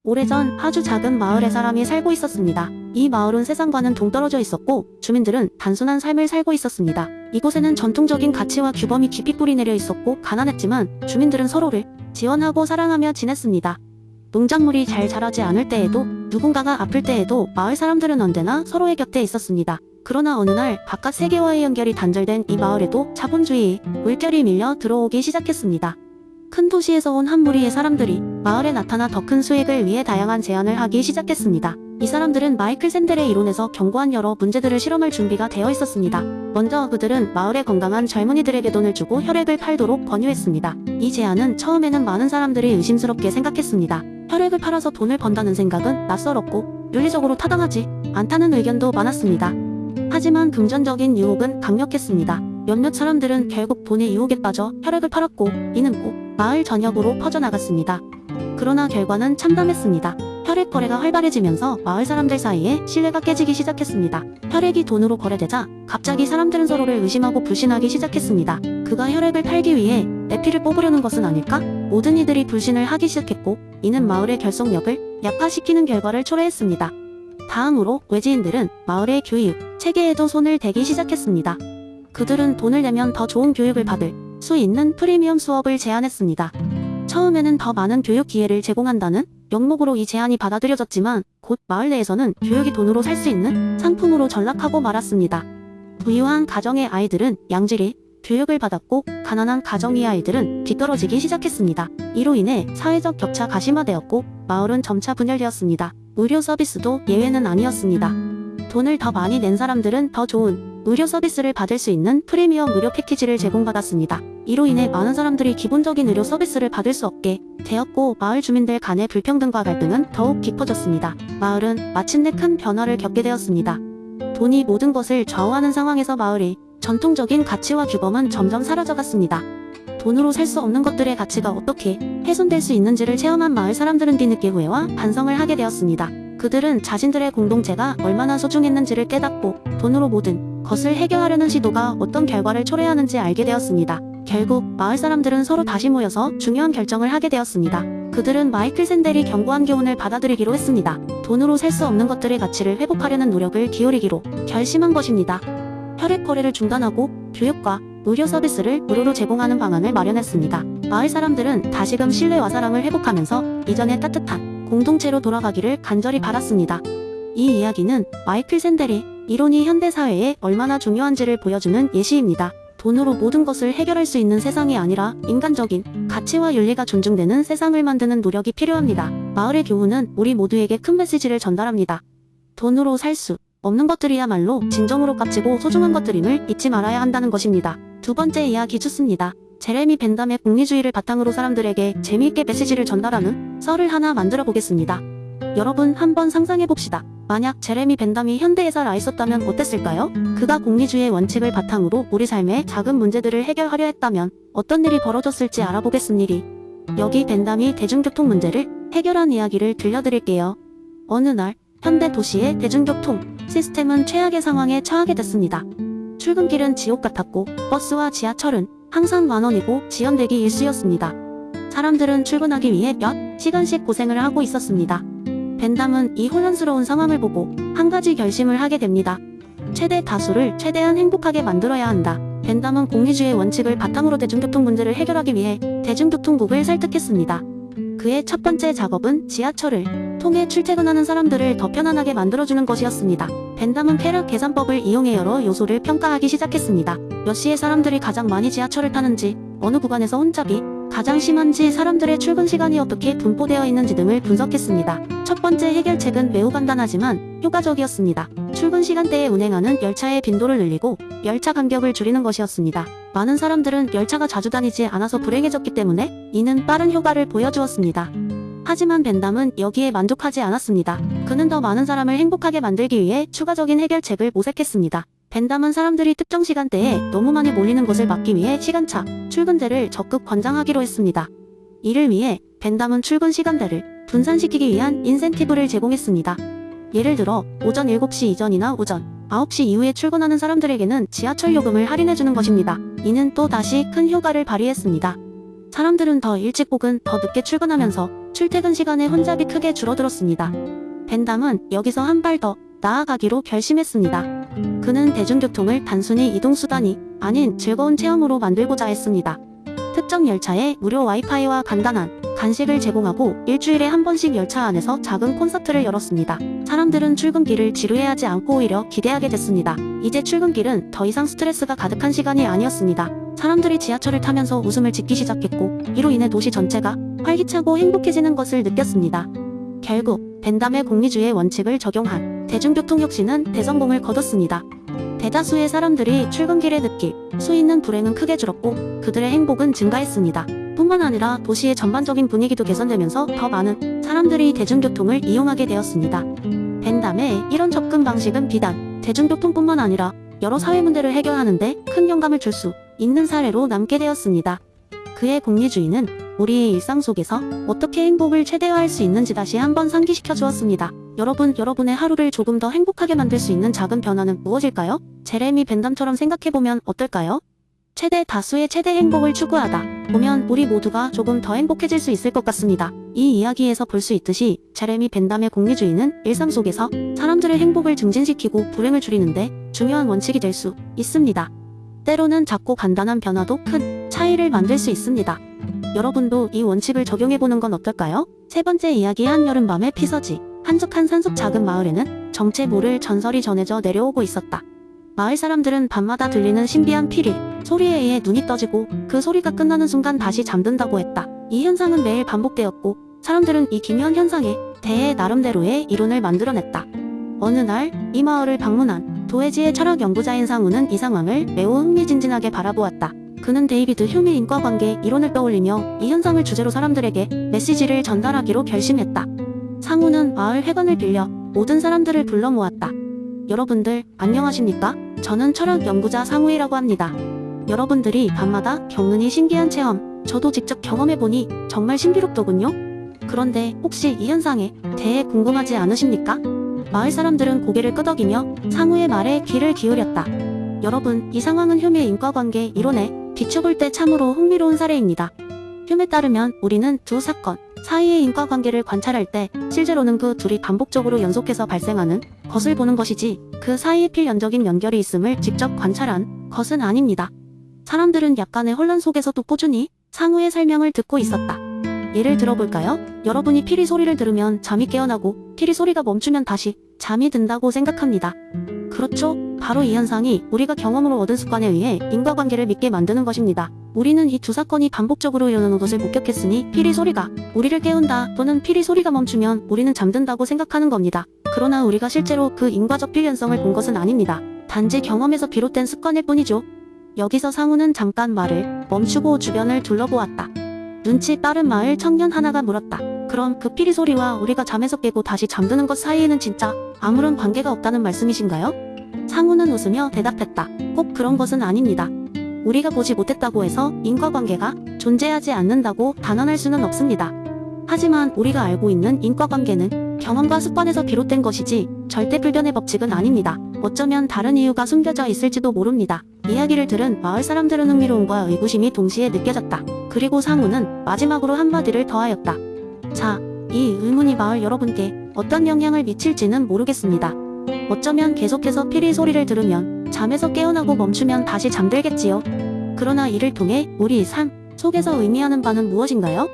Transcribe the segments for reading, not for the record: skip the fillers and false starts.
오래전 아주 작은 마을에 사람이 살고 있었습니다. 이 마을은 세상과는 동떨어져 있었고 주민들은 단순한 삶을 살고 있었습니다. 이곳에는 전통적인 가치와 규범이 깊이 뿌리내려 있었고 가난했지만 주민들은 서로를 지원하고 사랑하며 지냈습니다. 농작물이 잘 자라지 않을 때에도 누군가가 아플 때에도 마을 사람들은 언제나 서로의 곁에 있었습니다. 그러나 어느 날 바깥 세계와의 연결이 단절된 이 마을에도 자본주의 물결이 밀려 들어오기 시작했습니다. 큰 도시에서 온 한 무리의 사람들이 마을에 나타나 더 큰 수익을 위해 다양한 제안을 하기 시작했습니다. 이 사람들은 마이클 샌델의 이론에서 경고한 여러 문제들을 실험할 준비가 되어 있었습니다. 먼저 그들은 마을의 건강한 젊은이들에게 돈을 주고 혈액을 팔도록 권유했습니다. 이 제안은 처음에는 많은 사람들이 의심스럽게 생각했습니다. 혈액을 팔아서 돈을 번다는 생각은 낯설었고 윤리적으로 타당하지 않다는 의견도 많았습니다. 하지만 금전적인 유혹은 강력했습니다. 몇몇 사람들은 결국 돈의 유혹에 빠져 혈액을 팔았고 이는 곧 마을 전역으로 퍼져나갔습니다. 그러나 결과는 참담했습니다. 혈액 거래가 활발해지면서 마을 사람들 사이에 신뢰가 깨지기 시작했습니다. 혈액이 돈으로 거래되자 갑자기 사람들은 서로를 의심하고 불신하기 시작했습니다. 그가 혈액을 팔기 위해 내 피를 뽑으려는 것은 아닐까? 모든 이들이 불신을 하기 시작했고 이는 마을의 결속력을 약화시키는 결과를 초래했습니다. 다음으로 외지인들은 마을의 교육, 체계에도 손을 대기 시작했습니다. 그들은 돈을 내면 더 좋은 교육을 받을 수 있는 프리미엄 수업을 제안했습니다. 처음에는 더 많은 교육 기회를 제공한다는 명목으로 이 제안이 받아들여졌지만 곧 마을 내에서는 교육이 돈으로 살 수 있는 상품으로 전락하고 말았습니다. 부유한 가정의 아이들은 양질의 교육을 받았고 가난한 가정의 아이들은 뒤떨어지기 시작했습니다. 이로 인해 사회적 격차가 심화되었고 마을은 점차 분열되었습니다. 의료 서비스도 예외는 아니었습니다. 돈을 더 많이 낸 사람들은 더 좋은 의료 서비스를 받을 수 있는 프리미엄 의료 패키지를 제공받았습니다. 이로 인해 많은 사람들이 기본적인 의료 서비스를 받을 수 없게 되었고 마을 주민들 간의 불평등과 갈등은 더욱 깊어졌습니다. 마을은 마침내 큰 변화를 겪게 되었습니다. 돈이 모든 것을 좌우하는 상황에서 마을의 전통적인 가치와 규범은 점점 사라져갔습니다. 돈으로 살 수 없는 것들의 가치가 어떻게 훼손될 수 있는지를 체험한 마을 사람들은 뒤늦게 후회와 반성을 하게 되었습니다. 그들은 자신들의 공동체가 얼마나 소중했는지를 깨닫고 돈으로 모든 것을 해결하려는 시도가 어떤 결과를 초래하는지 알게 되었습니다. 결국 마을 사람들은 서로 다시 모여서 중요한 결정을 하게 되었습니다. 그들은 마이클 샌델이 경고한 교훈을 받아들이기로 했습니다. 돈으로 살 수 없는 것들의 가치를 회복하려는 노력을 기울이기로 결심한 것입니다. 혈액 거래를 중단하고 교육과 의료 서비스를 무료로 제공하는 방안을 마련했습니다. 마을 사람들은 다시금 신뢰와 사랑을 회복하면서 이전의 따뜻한 공동체로 돌아가기를 간절히 바랐습니다. 이 이야기는 마이클 샌델의 이론이 현대 사회에 얼마나 중요한지를 보여주는 예시입니다. 돈으로 모든 것을 해결할 수 있는 세상이 아니라 인간적인 가치와 윤리가 존중되는 세상을 만드는 노력이 필요합니다. 마을의 교훈은 우리 모두에게 큰 메시지를 전달합니다. 돈으로 살 수 없는 것들이야말로 진정으로 값지고 소중한 것들임을 잊지 말아야 한다는 것입니다. 두 번째 이야기 좋습니다. 제레미 벤담의 공리주의를 바탕으로 사람들에게 재미있게 메시지를 전달하는 썰을 하나 만들어 보겠습니다. 여러분 한번 상상해 봅시다. 만약 제레미 벤담이 현대에 살아 있었다면 어땠을까요? 그가 공리주의의 원칙을 바탕으로 우리 삶의 작은 문제들을 해결하려 했다면 어떤 일이 벌어졌을지 알아보겠습니다. 여기 벤담이 대중교통 문제를 해결한 이야기를 들려드릴게요. 어느 날 현대 도시의 대중교통 시스템은 최악의 상황에 처하게 됐습니다. 출근길은 지옥 같았고 버스와 지하철은 항상 만원이고 지연대기 일쑤였습니다. 사람들은 출근하기 위해 몇 시간씩 고생을 하고 있었습니다. 벤담은 이 혼란스러운 상황을 보고 한 가지 결심을 하게 됩니다. 최대 다수를 최대한 행복하게 만들어야 한다. 벤담은 공리주의의 원칙을 바탕으로 대중교통 문제를 해결하기 위해 대중교통국을 설득했습니다. 그의 첫 번째 작업은 지하철을 통해 출퇴근하는 사람들을 더 편안하게 만들어주는 것이었습니다. 벤담은 쾌락 계산법을 이용해 여러 요소를 평가하기 시작했습니다. 몇 시에 사람들이 가장 많이 지하철을 타는지, 어느 구간에서 혼잡이 가장 심한지, 사람들의 출근 시간이 어떻게 분포되어 있는지 등을 분석했습니다. 첫 번째 해결책은 매우 간단하지만 효과적이었습니다. 출근 시간대에 운행하는 열차의 빈도를 늘리고 열차 간격을 줄이는 것이었습니다. 많은 사람들은 열차가 자주 다니지 않아서 불행해졌기 때문에 이는 빠른 효과를 보여주었습니다. 하지만 벤담은 여기에 만족하지 않았습니다. 그는 더 많은 사람을 행복하게 만들기 위해 추가적인 해결책을 모색했습니다. 벤담은 사람들이 특정 시간대에 너무 많이 몰리는 것을 막기 위해 시간차 출근제를 적극 권장하기로 했습니다. 이를 위해 벤담은 출근 시간대를 분산시키기 위한 인센티브를 제공했습니다. 예를 들어 오전 7시 이전이나 오전 9시 이후에 출근하는 사람들에게는 지하철 요금을 할인해주는 것입니다. 이는 또 다시 큰 효과를 발휘했습니다. 사람들은 더 일찍 혹은 더 늦게 출근하면서 출퇴근 시간에 혼잡이 크게 줄어들었습니다. 벤담은 여기서 한 발 더 나아가기로 결심했습니다. 그는 대중교통을 단순히 이동수단이 아닌 즐거운 체험으로 만들고자 했습니다. 특정 열차에 무료 와이파이와 간단한 간식을 제공하고 일주일에 한 번씩 열차 안에서 작은 콘서트를 열었습니다. 사람들은 출근길을 지루해하지 않고 오히려 기대하게 됐습니다. 이제 출근길은 더 이상 스트레스가 가득한 시간이 아니었습니다. 사람들이 지하철을 타면서 웃음을 짓기 시작했고 이로 인해 도시 전체가 활기차고 행복해지는 것을 느꼈습니다. 결국 벤담의 공리주의 원칙을 적용한 대중교통 혁신은 대성공을 거뒀습니다. 대다수의 사람들이 출근길에 느낄 수 있는 불행은 크게 줄었고 그들의 행복은 증가했습니다. 뿐만 아니라 도시의 전반적인 분위기도 개선되면서 더 많은 사람들이 대중교통을 이용하게 되었습니다. 벤담의 이런 접근 방식은 비단 대중교통뿐만 아니라 여러 사회 문제를 해결하는데 큰 영감을 줄 수 있는 사례로 남게 되었습니다. 그의 공리주의는 우리의 일상 속에서 어떻게 행복을 최대화할 수 있는지 다시 한번 상기시켜 주었습니다. 여러분의 하루를 조금 더 행복하게 만들 수 있는 작은 변화는 무엇일까요? 제레미 벤담처럼 생각해보면 어떨까요? 최대 다수의 최대 행복을 추구하다 보면 우리 모두가 조금 더 행복해질 수 있을 것 같습니다. 이 이야기에서 볼 수 있듯이 제레미 벤담의 공리주의는 일상 속에서 사람들의 행복을 증진시키고 불행을 줄이는데 중요한 원칙이 될 수 있습니다. 때로는 작고 간단한 변화도 큰 차이를 만들 수 있습니다. 여러분도 이 원칙을 적용해보는 건 어떨까요? 세 번째 이야기 한여름밤의 피서지. 한적한 산속 작은 마을에는 정체 모를 전설이 전해져 내려오고 있었다. 마을 사람들은 밤마다 들리는 신비한 피리 소리에 의해 눈이 떠지고 그 소리가 끝나는 순간 다시 잠든다고 했다. 이 현상은 매일 반복되었고 사람들은 이 기묘한 현상에 대해 나름대로의 이론을 만들어냈다. 어느 날 이 마을을 방문한 도해지의 철학 연구자인 상우는 이 상황을 매우 흥미진진하게 바라보았다. 그는 데이비드 휴미 인과관계 이론을 떠올리며 이 현상을 주제로 사람들에게 메시지를 전달하기로 결심했다. 상우는 마을 회관을 빌려 모든 사람들을 불러 모았다. 여러분들 안녕하십니까? 저는 철학 연구자 상우이라고 합니다. 여러분들이 밤마다 겪는 이 신기한 체험, 저도 직접 경험해보니 정말 신비롭더군요. 그런데 혹시 이 현상에 대해 궁금하지 않으십니까? 마을 사람들은 고개를 끄덕이며 상우의 말에 귀를 기울였다. 여러분, 이 상황은 휴메 인과관계 이론에 비춰볼 때 참으로 흥미로운 사례입니다. 휴메에 따르면 우리는 두 사건 사이의 인과관계를 관찰할 때 실제로는 그 둘이 반복적으로 연속해서 발생하는 것을 보는 것이지 그 사이에 필연적인 연결이 있음을 직접 관찰한 것은 아닙니다. 사람들은 약간의 혼란 속에서도 꾸준히 상우의 설명을 듣고 있었다. 예를 들어볼까요? 여러분이 피리 소리를 들으면 잠이 깨어나고 피리 소리가 멈추면 다시 잠이 든다고 생각합니다. 그렇죠? 바로 이 현상이 우리가 경험으로 얻은 습관에 의해 인과관계를 믿게 만드는 것입니다. 우리는 이 두 사건이 반복적으로 일어나는 것을 목격했으니 피리 소리가 우리를 깨운다 또는 피리 소리가 멈추면 우리는 잠든다고 생각하는 겁니다. 그러나 우리가 실제로 그 인과적 필연성을 본 것은 아닙니다. 단지 경험에서 비롯된 습관일 뿐이죠. 여기서 상우는 잠깐 말을 멈추고 주변을 둘러보았다. 눈치 빠른 마을 청년 하나가 물었다. 그럼 그 피리 소리와 우리가 잠에서 깨고 다시 잠드는 것 사이에는 진짜 아무런 관계가 없다는 말씀이신가요? 상우는 웃으며 대답했다. 꼭 그런 것은 아닙니다. 우리가 보지 못했다고 해서 인과관계가 존재하지 않는다고 단언할 수는 없습니다. 하지만 우리가 알고 있는 인과관계는 경험과 습관에서 비롯된 것이지 절대 불변의 법칙은 아닙니다. 어쩌면 다른 이유가 숨겨져 있을지도 모릅니다. 이야기를 들은 마을 사람들은 흥미로움과 의구심이 동시에 느껴졌다. 그리고 상우는 마지막으로 한마디를 더하였다. 자, 이 의문이 마을 여러분께 어떤 영향을 미칠지는 모르겠습니다. 어쩌면 계속해서 피리 소리를 들으면 잠에서 깨어나고 멈추면 다시 잠들겠지요. 그러나 이를 통해 우리 삶 속에서 의미하는 바는 무엇인가요?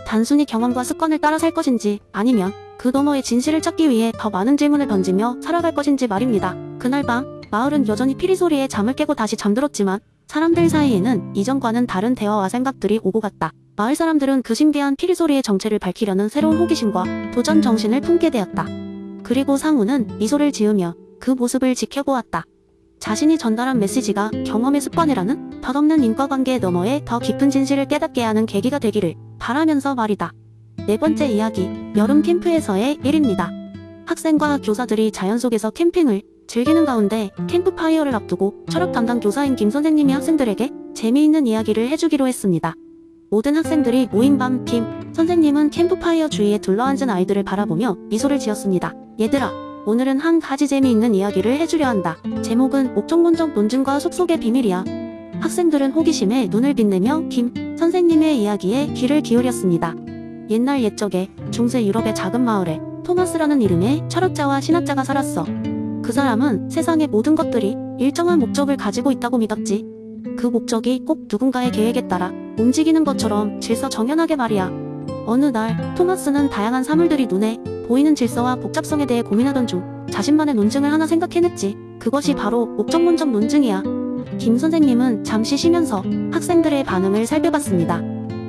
단순히 경험과 습관을 따라 살 것인지 아니면 그 너머의 진실을 찾기 위해 더 많은 질문을 던지며 살아갈 것인지 말입니다. 그날 밤 마을은 여전히 피리 소리에 잠을 깨고 다시 잠들었지만 사람들 사이에는 이전과는 다른 대화와 생각들이 오고 갔다. 마을 사람들은 그 신비한 피리 소리의 정체를 밝히려는 새로운 호기심과 도전 정신을 품게 되었다. 그리고 상우는 미소를 지으며 그 모습을 지켜보았다. 자신이 전달한 메시지가 경험의 습관이라는 덧없는 인과관계의 너머에 더 깊은 진실을 깨닫게 하는 계기가 되기를 바라면서 말이다. 네 번째 이야기, 여름 캠프에서의 일입니다. 학생과 교사들이 자연 속에서 캠핑을 즐기는 가운데 캠프파이어를 앞두고 철학 담당 교사인 김 선생님이 학생들에게 재미있는 이야기를 해주기로 했습니다. 모든 학생들이 모인 밤 김 선생님은 캠프파이어 주위에 둘러앉은 아이들을 바라보며 미소를 지었습니다. 얘들아, 오늘은 한 가지 재미있는 이야기를 해주려 한다. 제목은 옥정론적 논증과 숲속의 비밀이야. 학생들은 호기심에 눈을 빛내며 김 선생님의 이야기에 귀를 기울였습니다. 옛날 옛적에 중세 유럽의 작은 마을에 토마스라는 이름의 철학자와 신학자가 살았어. 그 사람은 세상의 모든 것들이 일정한 목적을 가지고 있다고 믿었지. 그 목적이 꼭 누군가의 계획에 따라 움직이는 것처럼 질서정연하게 말이야. 어느 날 토마스는 다양한 사물들이 눈에 보이는 질서와 복잡성에 대해 고민하던 중 자신만의 논증을 하나 생각해냈지. 그것이 바로 목적론적 논증이야. 김 선생님은 잠시 쉬면서 학생들의 반응을 살펴봤습니다.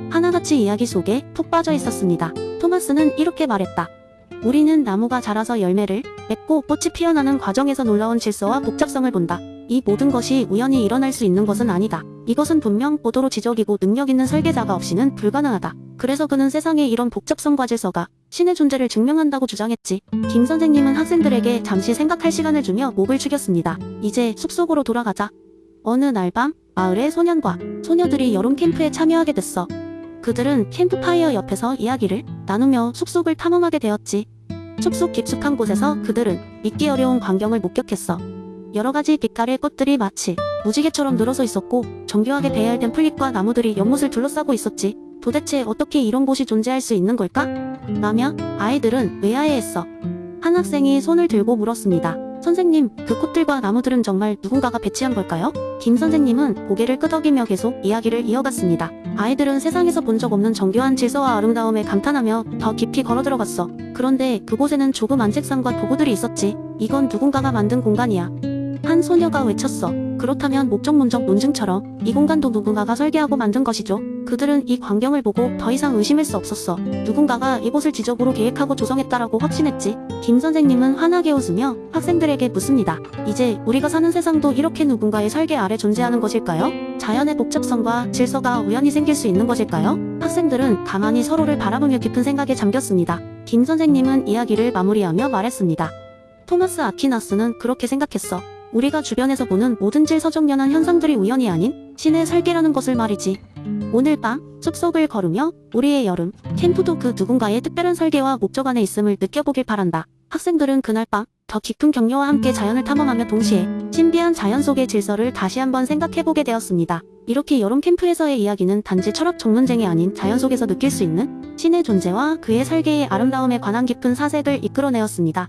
하나같이 이야기 속에 푹 빠져 있었습니다. 토마스는 이렇게 말했다. 우리는 나무가 자라서 열매를 맺고 꽃이 피어나는 과정에서 놀라운 질서와 복잡성을 본다. 이 모든 것이 우연히 일어날 수 있는 것은 아니다. 이것은 분명 고도로 지적이고 능력 있는 설계자가 없이는 불가능하다. 그래서 그는 세상에 이런 복잡성과 질서가 신의 존재를 증명한다고 주장했지. 김 선생님은 학생들에게 잠시 생각할 시간을 주며 목을 축였습니다. 이제 숲속으로 돌아가자. 어느 날 밤 마을의 소년과 소녀들이 여름 캠프에 참여하게 됐어. 그들은 캠프파이어 옆에서 이야기를 나누며 숲속을 탐험하게 되었지. 숲속 깊숙한 곳에서 그들은 믿기 어려운 광경을 목격했어. 여러 가지 빛깔의 꽃들이 마치 무지개처럼 늘어서 있었고 정교하게 배열된 풀잎과 나무들이 연못을 둘러싸고 있었지. 도대체 어떻게 이런 곳이 존재할 수 있는 걸까? 라며 아이들은 의아해했어. 한 학생이 손을 들고 물었습니다. 선생님, 그 꽃들과 나무들은 정말 누군가가 배치한 걸까요? 김 선생님은 고개를 끄덕이며 계속 이야기를 이어갔습니다. 아이들은 세상에서 본 적 없는 정교한 질서와 아름다움에 감탄하며 더 깊이 걸어들어갔어. 그런데 그곳에는 조그만 책상과 도구들이 있었지. 이건 누군가가 만든 공간이야. 한 소녀가 외쳤어. 그렇다면 목적론적 논증처럼 이 공간도 누군가가 설계하고 만든 것이죠. 그들은 이 광경을 보고 더 이상 의심할 수 없었어. 누군가가 이곳을 지적으로 계획하고 조성했다라고 확신했지. 김 선생님은 환하게 웃으며 학생들에게 묻습니다. 이제 우리가 사는 세상도 이렇게 누군가의 설계 아래 존재하는 것일까요? 자연의 복잡성과 질서가 우연히 생길 수 있는 것일까요? 학생들은 가만히 서로를 바라보며 깊은 생각에 잠겼습니다. 김 선생님은 이야기를 마무리하며 말했습니다. 토마스 아퀴나스는 그렇게 생각했어. 우리가 주변에서 보는 모든 질서정연한 현상들이 우연이 아닌 신의 설계라는 것을 말이지. 오늘 밤 숲속을 걸으며 우리의 여름 캠프도 그 누군가의 특별한 설계와 목적 안에 있음을 느껴보길 바란다. 학생들은 그날 밤 더 깊은 격려와 함께 자연을 탐험하며 동시에 신비한 자연 속의 질서를 다시 한번 생각해보게 되었습니다. 이렇게 여름 캠프에서의 이야기는 단지 철학 전문쟁이 아닌 자연 속에서 느낄 수 있는 신의 존재와 그의 설계의 아름다움에 관한 깊은 사색을 이끌어내었습니다.